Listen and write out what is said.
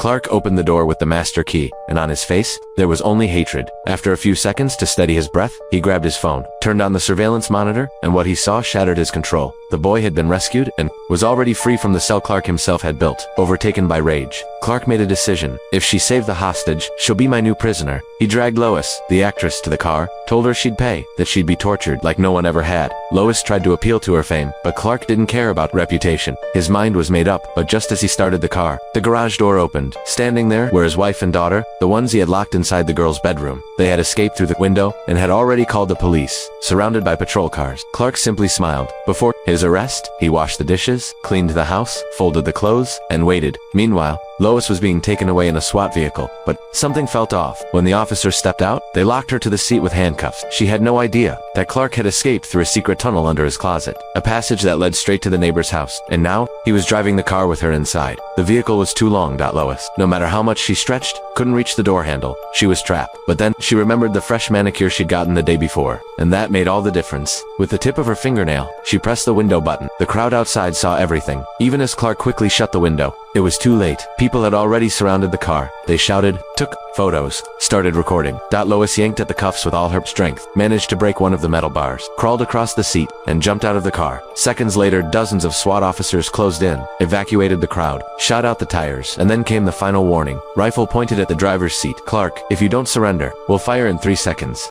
Clark opened the door with the master key, and on his face, there was only hatred. After a few seconds to steady his breath, he grabbed his phone, turned on the surveillance monitor, and what he saw shattered his control. The boy had been rescued and was already free from the cell Clark himself had built. Overtaken by rage, Clark made a decision. If she saved the hostage, she'll be my new prisoner. He dragged Lois, the actress, to the car, told her she'd pay, that she'd be tortured like no one ever had. Lois tried to appeal to her fame, but Clark didn't care about reputation. His mind was made up, but just as he started the car, the garage door opened. Standing there were his wife and daughter, the ones he had locked inside the girl's bedroom. They had escaped through the window and had already called the police. Surrounded by patrol cars, Clark simply smiled. Before his arrest, he washed the dishes, cleaned the house, folded the clothes, and waited. Meanwhile, Lois was being taken away in a SWAT vehicle, but something felt off. When the officers stepped out, they locked her to the seat with handcuffs. She had no idea that Clark had escaped through a secret tunnel under his closet, a passage that led straight to the neighbor's house, and now he was driving the car with her inside. The vehicle was too long. Lois, no matter how much she stretched, couldn't reach the door handle. She was trapped. But then she remembered the fresh manicure she'd gotten the day before, and that made all the difference. With the tip of her fingernail, she pressed the window button. The crowd outside saw everything, even as Clark quickly shut the window. It was too late. People had already surrounded the car. They shouted, took photos, started recording. Lois yanked at the cuffs with all her strength, managed to break one of the metal bars, crawled across the seat, and jumped out of the car. Seconds later, dozens of SWAT officers closed in, evacuated the crowd, shot out the tires, and then came the final warning. Rifle pointed at the driver's seat. Clark, if you don't surrender, we'll fire in 3 seconds.